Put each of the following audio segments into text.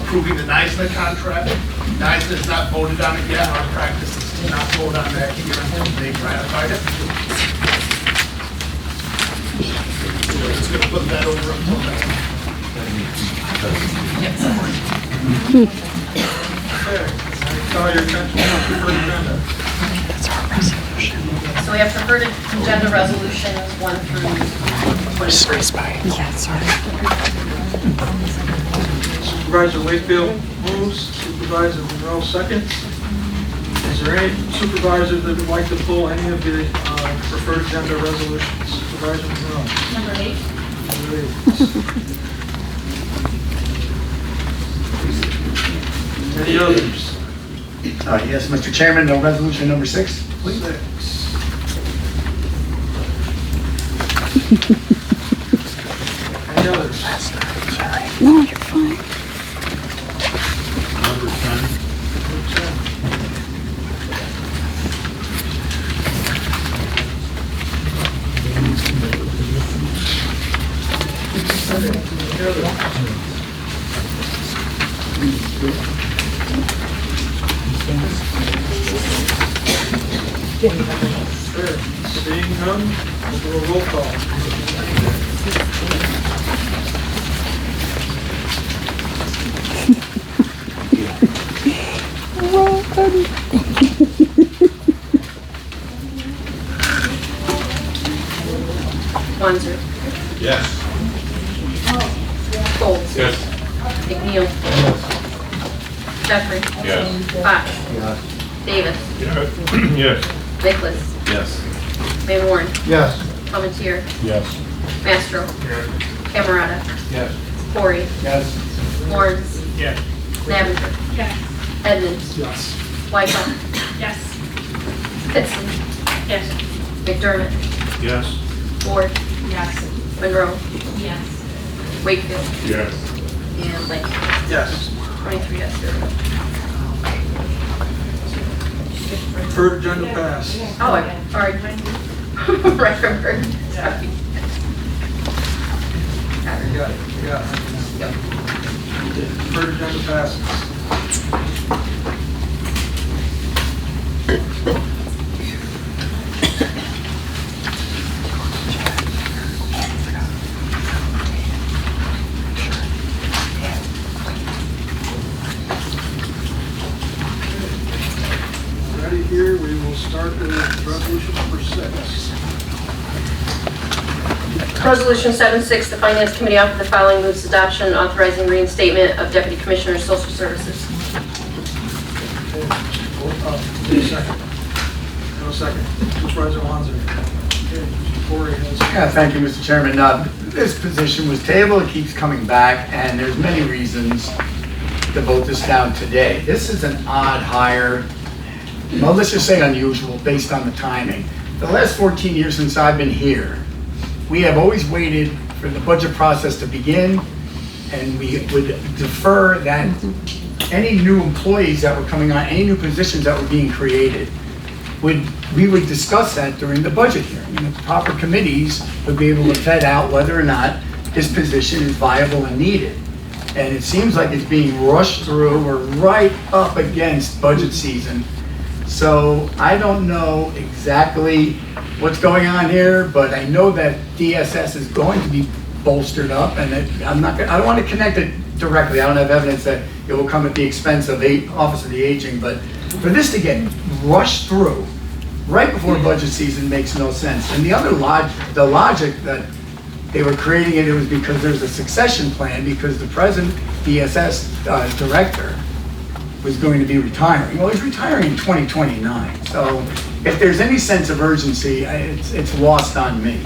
approving the NISNA contract. NISNA has not voted on it yet. Our practice is to not vote on that here until they've ratified it. So we're just going to put that over until then. Okay, I call your attention to the preferred agenda. So we have preferred agenda resolutions 1 through 23. Yeah, sorry. Supervisor Wakefield moves, Supervisor Monroe seconds. Is there any supervisor that would like to pull any of the preferred agenda resolutions? Supervisor Monroe. Number 8. Number 8. Any others? Yes, Mr. Chairman, no resolution number 6, please. 6. Any others? No, you're fine. Number 10. Seeing none, we'll do a roll call. Wanzer. Yes. Folds. Yes. McNeil. Jeffrey. Yes. Fox. Yes. Davis. Yes. Nicholas. Yes. Yes. Van Warren. Palmentier. Yes. Mastro. Camerata. Yes. Corey. Yes. Lawrence. Yes. Navajo. Yes. Edmonds. Yes. Wykoff. Yes. Pitson. Yes. McDermott. Yes. Ward. Yes. Monroe. Yes. Wakefield. Yes. And Lake. Yes. 23 yes, 0. Preferred agenda pass. Oh, I'm sorry. Record. Sorry. You got it. You got it. Yep. Preferred agenda passes. Ready here, we will start with resolution number 6. Resolution 7-6, the Finance Committee offered the following moves adoption authorizing reinstatement of Deputy Commissioner of Social Services. Need a second. No second. Supervisor Wanzer. Okay, Corey has. Yeah, thank you, Mr. Chairman. This position was tabled, it keeps coming back, and there's many reasons to vote this down today. This is an odd hire, well, let's just say unusual, based on the timing. The last 14 years since I've been here, we have always waited for the budget process to begin, and we would defer that any new employees that were coming on, any new positions that were being created, we would discuss that during the budget hearing. And the proper committees would be able to vet out whether or not this position is viable and needed. And it seems like it's being rushed through. We're right up against budget season. So I don't know exactly what's going on here, but I know that DSS is going to be bolstered up, and I don't want to connect it directly. I don't have evidence that it will come at the expense of Office of the Aging, but for this to get rushed through right before budget season makes no sense. And the other logic that they were creating it was because there's a succession plan, because the present DSS director was going to be retiring. Well, he's retiring in 2029. So if there's any sense of urgency, it's lost on me.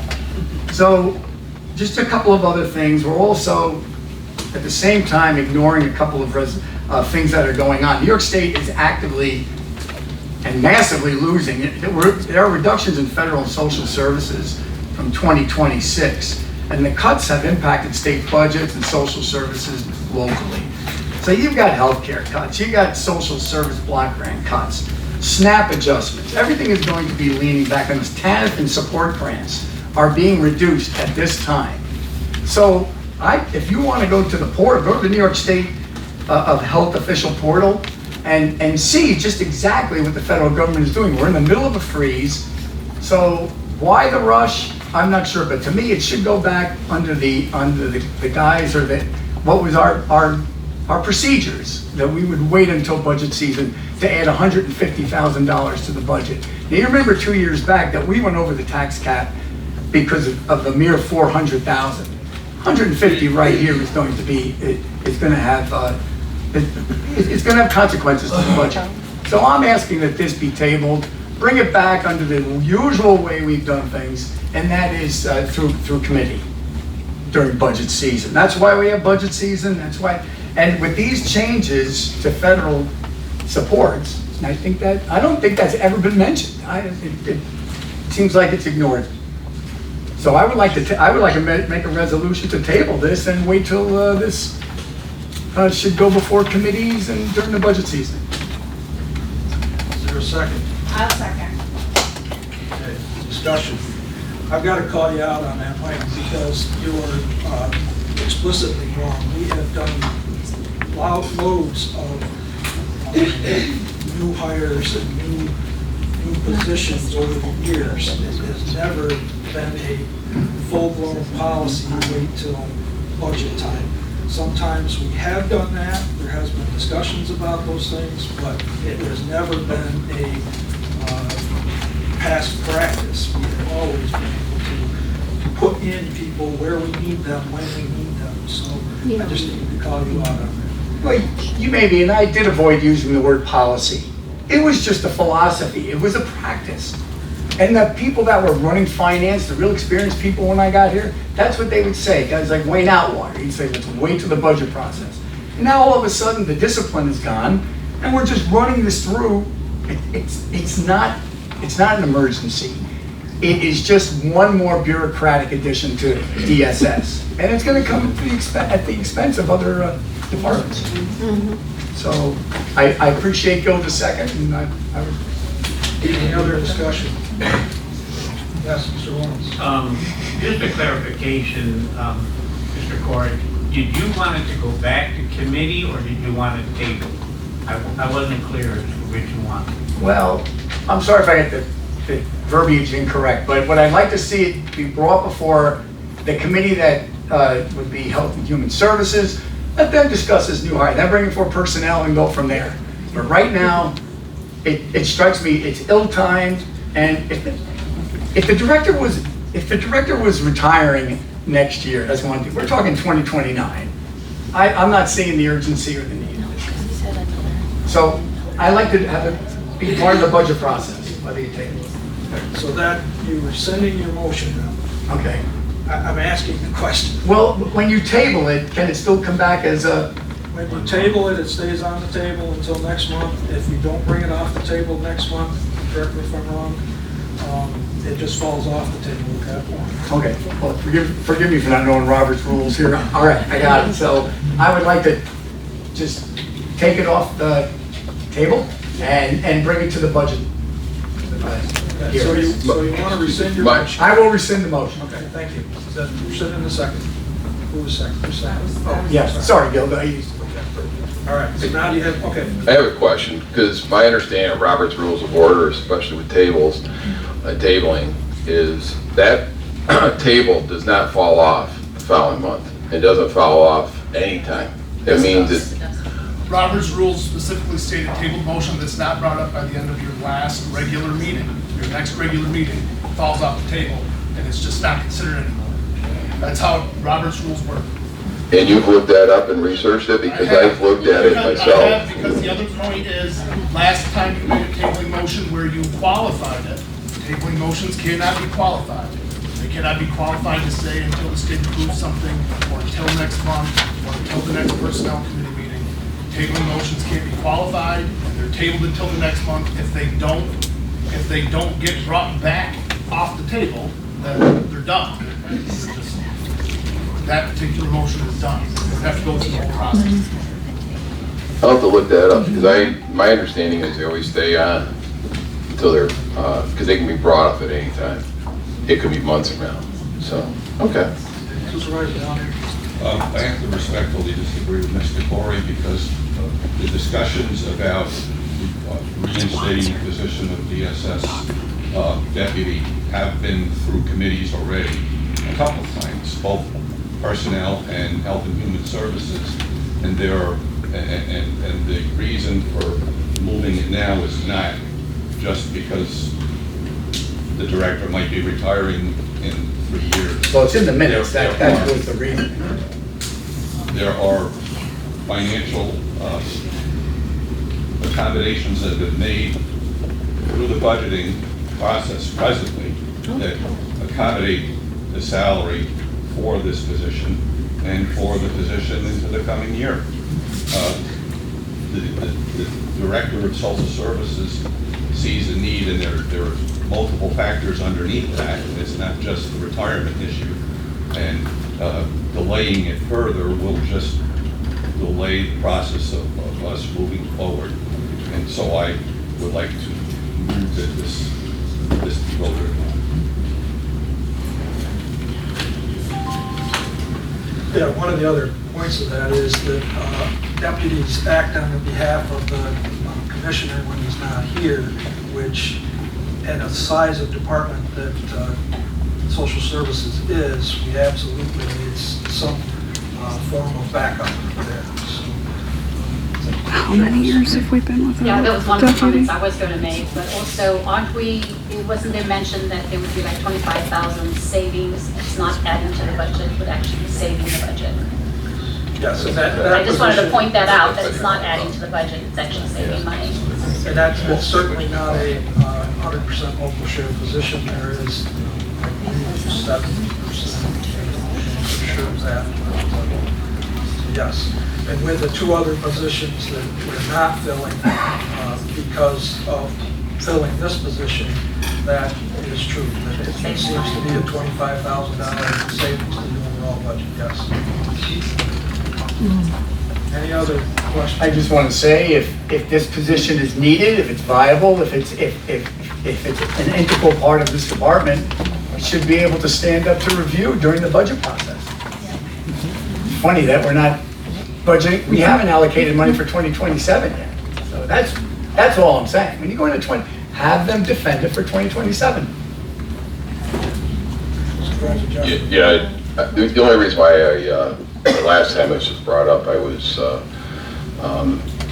So just a couple of other things. We're also, at the same time, ignoring a couple of things that are going on. New York State is actively and massively losing. There are reductions in federal and social services from 2026, and the cuts have impacted state budgets and social services locally. So you've got healthcare cuts, you've got social service block grant cuts, SNAP adjustments. Everything is going to be leaning back on this. TANF and support grants are being reduced at this time. So if you want to go to the poor, go to the New York State of health official portal and see just exactly what the federal government is doing. We're in the middle of a freeze, so why the rush? I'm not sure, but to me, it should go back under the guise or what was our procedures, that we would wait until budget season to add $150,000 to the budget. Now, you remember 2 years back that we went over the tax cap because of the mere 400,000. 150 right here is going to be, it's going to have consequences to the budget. So I'm asking that this be tabled, bring it back under the usual way we've done things, and that is through committee during budget season. That's why we have budget season, that's why, and with these changes to federal supports, and I don't think that's ever been mentioned. It seems like it's ignored. So I would like to make a resolution to table this and wait till this should go before committees and during the budget season. Is there a second? I'll second. Okay, discussion. I've got to call you out on that, Mike, because you are explicitly wrong. We have done loads of new hires and new positions over the years. It has never been a full-blown policy to wait till budget time. Sometimes we have done that. There has been discussions about those things, but it has never been a past practice. We have always been able to put in people where we need them, when we need them. So I just need to call you out on that. Well, you may be, and I did avoid using the word policy. It was just a philosophy. It was a practice. And the people that were running finance, the real experienced people when I got here, that's what they would say. Guys like Wayne Outwater, he'd say, let's wait till the budget process. And now all of a sudden the discipline is gone, and we're just running this through. It's not an emergency. It is just one more bureaucratic addition to DSS. And it's going to come at the expense of other departments. So I appreciate Gilda's second, and I would. Any other discussion? Yes, Mr. Lawrence. Just a clarification, Mr. Corey, did you want it to go back to committee or did you want it tabled? I wasn't clear as to which you wanted. Well, I'm sorry if I get the verbiage incorrect, but what I'd like to see it be brought before the committee that would be Health and Human Services. Let them discuss this new hire, then bring it for personnel and go from there. But right now, it strikes me it's ill-timed, and if the director was retiring next year, that's one thing. We're talking 2029. I'm not seeing the urgency or the need of this. So I like to have it be part of the budget process, whether you take it. So that you're rescinding your motion now. Okay. I'm asking the question. Well, when you table it, can it still come back as a? When you table it, it stays on the table until next month. If you don't bring it off the table next month, correct me if I'm wrong, it just falls off the table at that point. Okay, well, forgive me for not knowing Robert's rules here. All right, I got it. So I would like to just take it off the table and bring it to the budget. Okay, so you want to rescind your motion? I will rescind the motion. Okay, thank you. Is that rescind in the second? Who was second? Who's second? Oh, Yes, sorry, Gilda. all right, so now you have, okay. I have a question, because my understanding of Robert's Rules of Order, especially with tables, tabling, is that table does not fall off the following month. It doesn't fall off anytime. It means it. Robert's rules specifically state a tabled motion that's not brought up by the end of your last regular meeting. Your next regular meeting falls off the table, and it's just not considered anymore. That's how Robert's rules work. And you've looked that up and researched it? Because I've looked at it I myself. have, because the other point is, last time you made a tabling motion where you qualified it, tabling motions cannot be qualified. They cannot be qualified to say until the state approves something, or until next month, or until the next personnel committee meeting. Tabling motions can't be qualified, and they're tabled until the next month. If they don't get brought back off the table, then they're done. That particular motion is done. You have to go through the whole process. I'll have to look that up, because my understanding is they always stay on until they're, because they can be brought up at any time. It could be months from now, so, okay. Supervisor Downey. I have to respectfully disagree with Mr. Corey because the discussions about reinstating the position of DSS deputy have been through committees already a couple of times, both personnel and health and human services. And and the reason for moving it now is not just because the director might be retiring in 3 years. Well, it's in the minutes, that was the reason. There are financial accommodations that have been made through the budgeting process presently that accommodate the salary for this position and for the position into the coming year. The director of social services sees a need, and there are multiple factors underneath that, and it's not just the retirement issue. And delaying it further will just delay the process of us moving forward. And so I would like to move that this be voted on. Yeah, one of the other points of that is that deputies act on the behalf of the commissioner when he's not here, which, at a size of department that social services is, we absolutely need some form of backup there. So, How many years have we been with Yeah, that was one of the deputy? comments I was going to make, but also, wasn't there mentioned that there would be like 25,000 savings? It's not adding to the budget, but actually saving the budget. yeah, so that I just wanted to position- point that out, that it's not adding to the budget, it's actually saving money. And that's certainly not a 100% local share position. There is 7% sure of that. Yes. And with the two other positions that we're not filling because of filling this position, that is true. That it seems to be a $25,000 savings to the overall budget, yes. Any other questions? I just want to say, if this position is needed, if it's viable, if it's an integral part of this department, we should be able to stand up to review during the budget process. It's funny that we're not budgeting, we haven't allocated money for 2027 yet. So that's all I'm saying. When you go into have them defend it for 2027. Yeah, the only reason why the last time this was brought up, I was,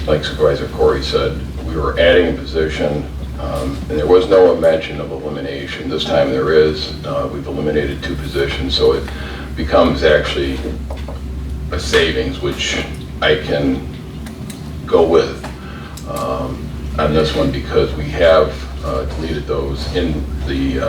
like Supervisor Corey said, we were adding a position, and there was no mention of elimination. This time there is. We've eliminated 2 positions, so it becomes actually a savings, which I can go with on this one because we have deleted those in the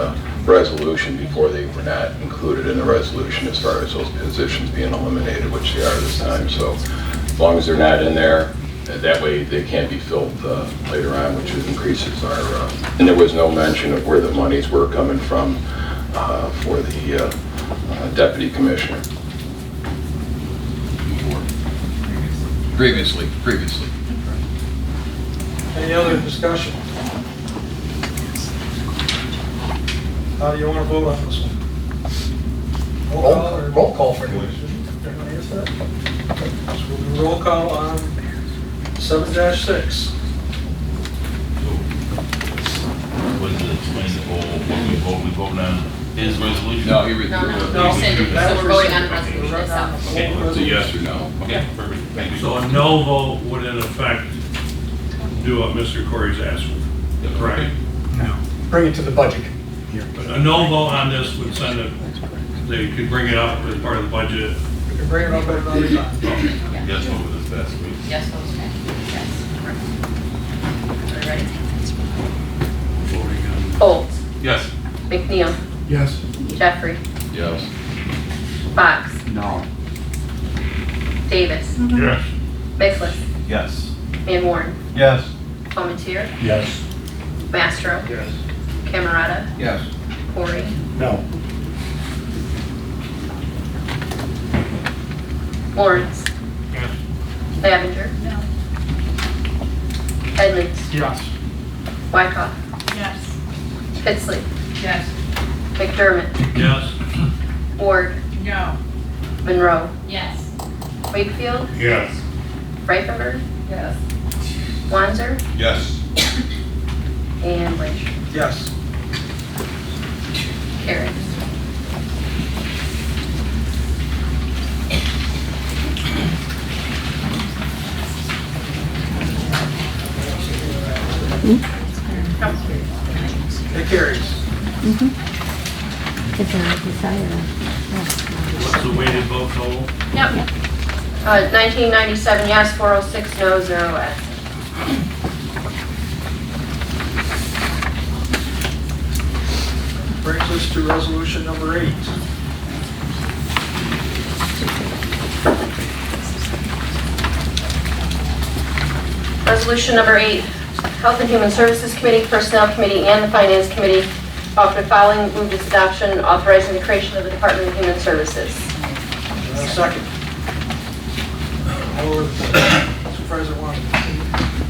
resolution before. They were not included in the resolution as far as those positions being eliminated, which they are this time. So as long as they're not in there, that way they can't be filled later on, which increases our, and there was no mention of where the monies were coming from for the deputy commissioner. Previously. Any other discussion? How do you want to vote on this one? Roll call or? Roll call for you. Everybody gets that? So we'll do roll call on 7-6. What is it, explain the whole, what we voted on his resolution? No, he No, No. so we're voting on the resolution itself. Okay, It's a yes or no. Okay, perfect, thank you. So a no vote would in effect do what Mr. Corey's asking, correct? No. Bring it to the budget. A no vote on this would send it, they could bring it up as part of the budget. We can bring it up at another time. Yes, what was this past week? Yes, votes okay. Yes. Are you ready? Voting on. Folds, Yes. McNeil, Yes. Jeffrey, Yes. Fox, No. Davis, Yes. Mixless, Yes. Van Warren, Yes. Palmetier, Yes. Mastro, Yes. Camerata, Yes. Corey, No. Lawrence, Yes. Lavender, Edmonds, Yes. Wykoff, Yes. Pitsley, Yes. McDermott, Yes. Ward, No. Monroe, Yes. Wakefield, Yes. Reifenberg, Yes. Wanzer, Yes. and Blanchard. Yes. Carries. It carries. What's the weighted vote total? Yep. 1997 yes, 406 no, 0 absent. Brings us to resolution number 8. Resolution number 8, Health and Human Services Committee, Personnel Committee, and the Finance Committee offer the following, move its adoption, authorizing the creation of the Department of Human Services. Second. Or Supervisor Wong.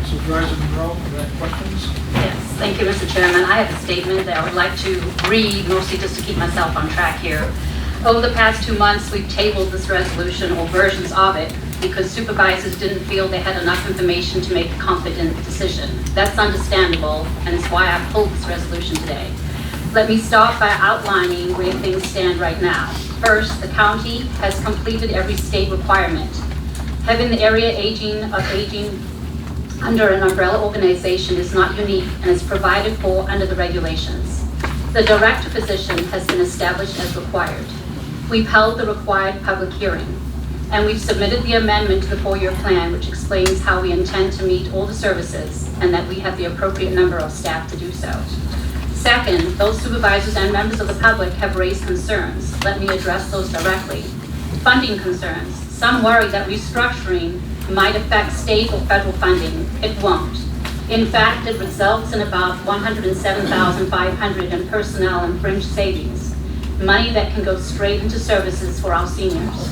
Supervisor Monroe, you have questions? Yes, thank you, Mr. Chairman. I have a statement that I would like to read, mostly just to keep myself on track here. Over the past 2 months, we've tabled this resolution, or versions of it, because supervisors didn't feel they had enough information to make a confident decision. That's understandable, and it's why I pulled this resolution today. Let me start by outlining where things stand right now. First, the county has completed every state requirement. Having the area aging under an umbrella organization is not unique and is provided for under the regulations. The director position has been established as required. We've held the required public hearing, and we've submitted the amendment to the 4-year plan, which explains how we intend to meet all the services and that we have the appropriate number of staff to do so. Second, those supervisors and members of the public have raised concerns. Let me address those directly. Funding concerns. Some worry that restructuring might affect state or federal funding. It won't. In fact, it results in about $107,500 in personnel and fringe savings, money that can go straight into services for our seniors.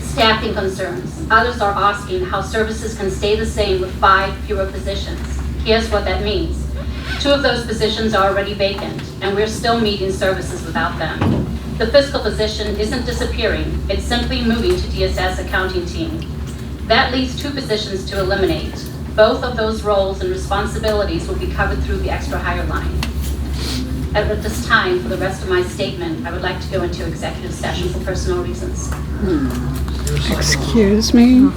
Staffing concerns. Others are asking how services can stay the same with 5 fewer positions. Here's what that means. 2 of those positions are already vacant, and we're still meeting services without them. The fiscal position isn't disappearing, it's simply moving to DSS accounting team. That leaves 2 positions to eliminate. Both of those roles and responsibilities will be covered through the extra hire line. At this time, for the rest of my statement, I would like to go into executive session for personal reasons. Excuse me? And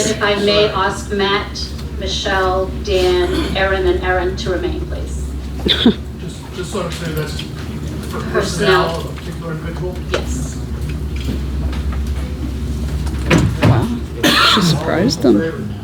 if I may ask Matt, Michelle, Dan, Erin, and Erin to remain, please. Just so I'm clear, that's for Personnel. personnel of a particular individual? Yes. Wow. She surprised them.